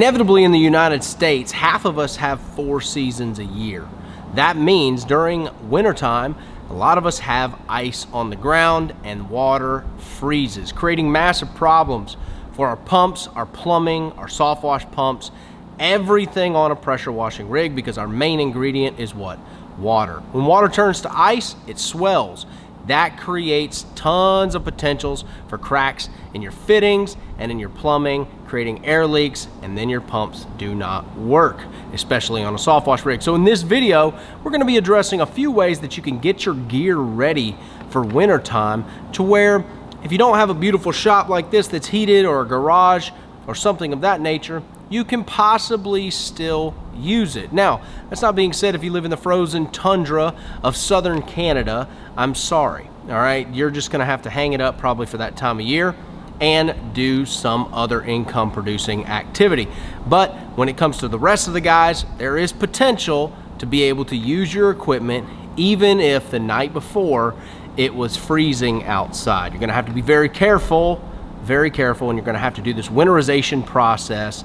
Inevitably in the United States, half of us have 4 seasons a year. That means during wintertime, a lot of us have ice on the ground and water freezes, creating massive problems for our pumps, our plumbing, our soft wash pumps, everything on a pressure washing rig, because our main ingredient is what? Water. When water turns to ice, it swells. That creates tons of potentials for cracks in your fittings and in your plumbing, creating air leaks, and then your pumps do not work, especially on a soft wash rig. So in this video, we're going to be addressing a few ways that you can get your gear ready for wintertime, to where if you don't have a beautiful shop like this that's heated, or a garage or something of that nature, you can possibly still use it. Now, that's not being said if you live in the frozen tundra of southern Canada. I'm sorry, all right? You're just gonna have to hang it up probably for that time of year and do some other income producing activity. But when it comes to the rest of the guys, there is potential to be able to use your equipment even if the night before it was freezing outside. You're gonna have to be very careful, and you're gonna have to do this winterization process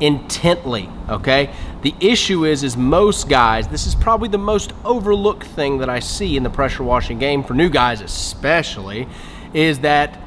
intently, okay? The issue is most guys, this is probably the most overlooked thing that I see in the pressure washing game, for new guys especially, is that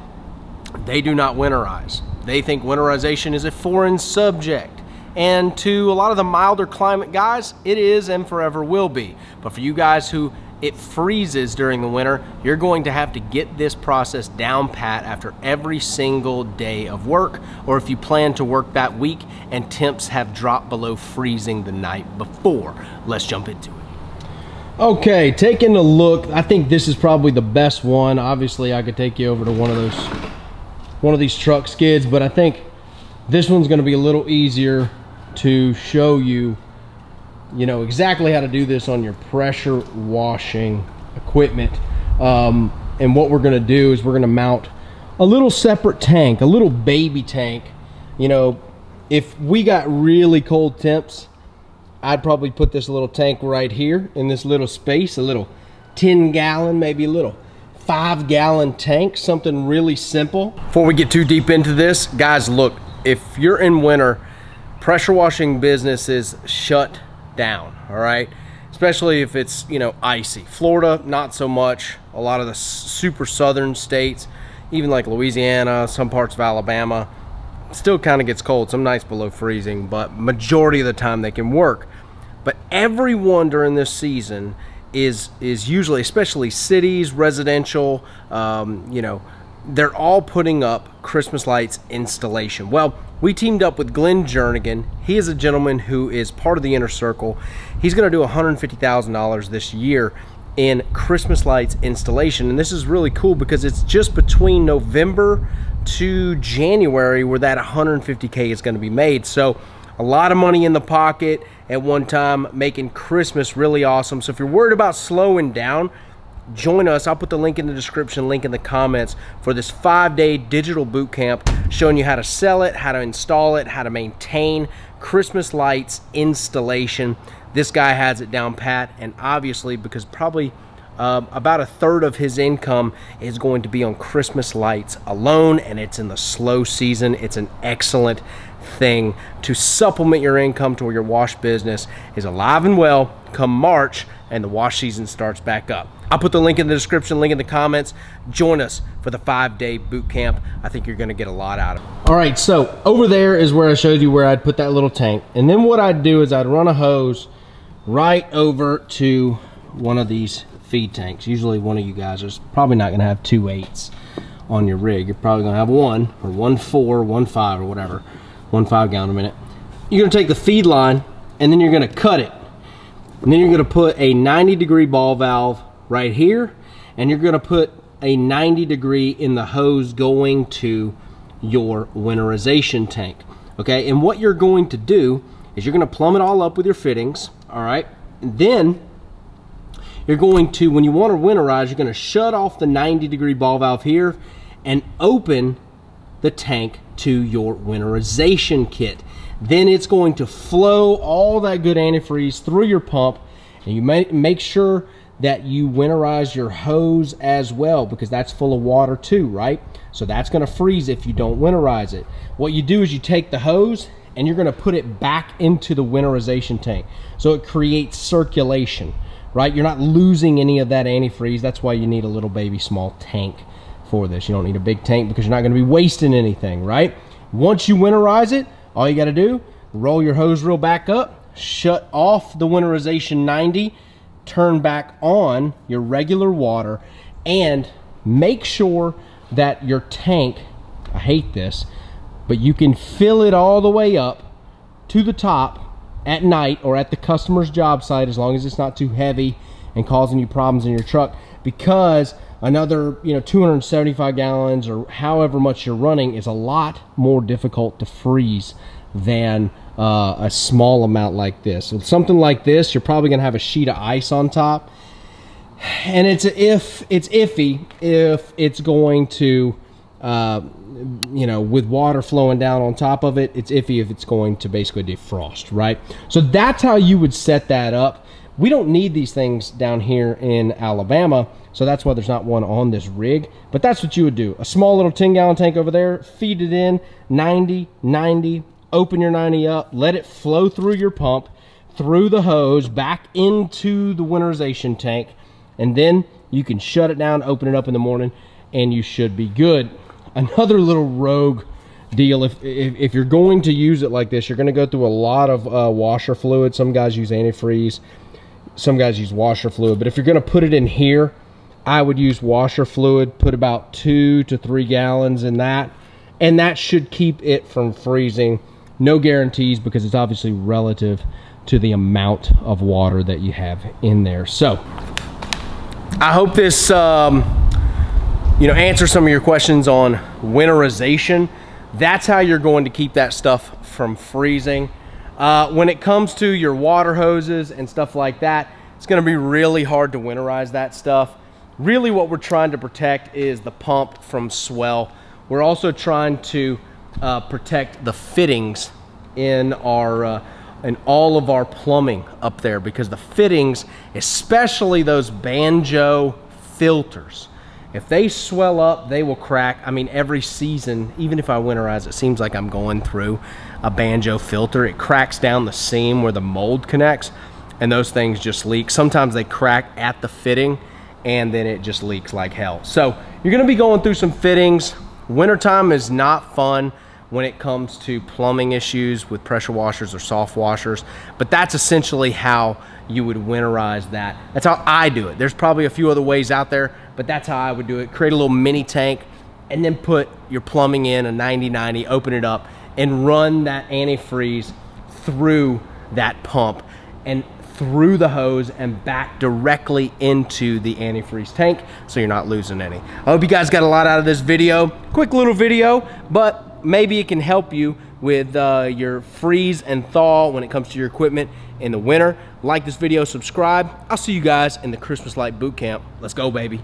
they do not winterize. They think winterization is a foreign subject. And to a lot of the milder climate guys, it is and forever will be. But for you guys who it freezes during the winter, you're going to have to get this process down pat after every single day of work, or if you plan to work that week and temps have dropped below freezing the night before. Let's jump into it. Okay, taking a look, I think this is probably the best one. Obviously, I could take you over to one of these truck skids, but I think this one's gonna be a little easier to show you, exactly how to do this on your pressure washing equipment. And what we're gonna do is we're gonna mount a little separate tank, a little baby tank. If we got really cold temps, I'd probably put this little tank right here in this little space, a little 10-gallon, maybe a little 5-gallon tank, something really simple. Before we get too deep into this, guys, look, if you're in winter, pressure washing business is shut down, all right? Especially if it's, icy. Florida, not so much. A lot of the super southern states, even like Louisiana, some parts of Alabama, still kind of gets cold. Some nights below freezing, but majority of the time they can work. But everyone during this season is usually, especially cities, residential, they're all putting up Christmas lights installation. Well, we teamed up with Glenn Jernigan. He is a gentleman who is part of the Inner Circle. He's gonna do $150,000 this year in Christmas lights installation. And this is really cool because it's just between November to January where that 150K is gonna be made. So a lot of money in the pocket at one time, making Christmas really awesome. So if you're worried about slowing down, join us. I'll put the link in the description, link in the comments, for this 5-day digital boot camp showing you how to sell it, how to install it, how to maintain Christmas lights installation. This guy has it down pat, and obviously because probably about a third of his income is going to be on Christmas lights alone, and it's in the slow season. It's an excellent thing to supplement your income to where your wash business is alive and well come March and the wash season starts back up. I'll put the link in the description, link in the comments. Join us for the 5-day boot camp. I think you're gonna get a lot out of it. All right, so over there is where I showed you where I'd put that little tank. And then what I'd do is I'd run a hose right over to one of these feed tanks. Usually one of you guys is probably not gonna have 2 8s on your rig. You're probably gonna have 1 or 1 4, 1 5 or whatever, 1 5-gallon a minute. You're gonna take the feed line and then you're gonna cut it. And then you're gonna put a 90-degree ball valve right here, and you're gonna put a 90-degree in the hose going to your winterization tank, okay? And what you're going to do is you're gonna plumb it all up with your fittings, all right? And then you're going to, when you wanna winterize, you're gonna shut off the 90-degree ball valve here and open the tank to your winterization kit. Then it's going to flow all that good antifreeze through your pump, and you make sure that you winterize your hose as well, because that's full of water too, right? So that's gonna freeze if you don't winterize it. What you do is you take the hose and you're gonna put it back into the winterization tank. So it creates circulation, right? You're not losing any of that antifreeze. That's why you need a little baby small tank for this. You don't need a big tank because you're not gonna be wasting anything, right? Once you winterize it, all you gotta do, roll your hose reel back up, shut off the winterization 90, turn back on your regular water, and make sure that your tank, I hate this, but you can fill it all the way up to the top at night or at the customer's job site, as long as it's not too heavy and causing you problems in your truck, because another 275 gallons or however much you're running is a lot more difficult to freeze than a small amount like this. With something like this, you're probably gonna have a sheet of ice on top, and it's iffy if it's going to with water flowing down on top of it, it's iffy if it's going to basically defrost, right? So that's how you would set that up. We don't need these things down here in Alabama, so that's why there's not one on this rig, but that's what you would do. A small little 10-gallon tank over there, feed it in 90, open your 90 up, let it flow through your pump, through the hose, back into the winterization tank, and then you can shut it down, open it up in the morning, and you should be good. Another little rogue deal, if you're going to use it like this, you're going to go through a lot of washer fluid. Some guys use antifreeze, some guys use washer fluid, but if you're going to put it in here, I would use washer fluid. Put about 2 to 3 gallons in that, and that should keep it from freezing. No guarantees, because it's obviously relative to the amount of water that you have in there. So I hope this answer some of your questions on winterization. That's how you're going to keep that stuff from freezing. When it comes to your water hoses and stuff like that, it's going to be really hard to winterize that stuff. Really what we're trying to protect is the pump from swell. We're also trying to protect the fittings in our in all of our plumbing up there, because the fittings, especially those banjo filters, if they swell up, they will crack. I mean, every season, even if I winterize, it seems like I'm going through a banjo filter. It cracks down the seam where the mold connects, and those things just leak. Sometimes they crack at the fitting, and then it just leaks like hell. So you're gonna be going through some fittings. Wintertime is not fun when it comes to plumbing issues with pressure washers or soft washers, but that's essentially how you would winterize that. That's how I do it. There's probably a few other ways out there, but that's how I would do it. Create a little mini tank, and then put your plumbing in a 90-90, open it up, and run that antifreeze through that pump and through the hose and back directly into the antifreeze tank, so you're not losing any. I hope you guys got a lot out of this video. Quick little video, but maybe it can help you with your freeze and thaw when it comes to your equipment in the winter. Like this video, subscribe. I'll see you guys in the Christmas Light Boot Camp. Let's go, baby.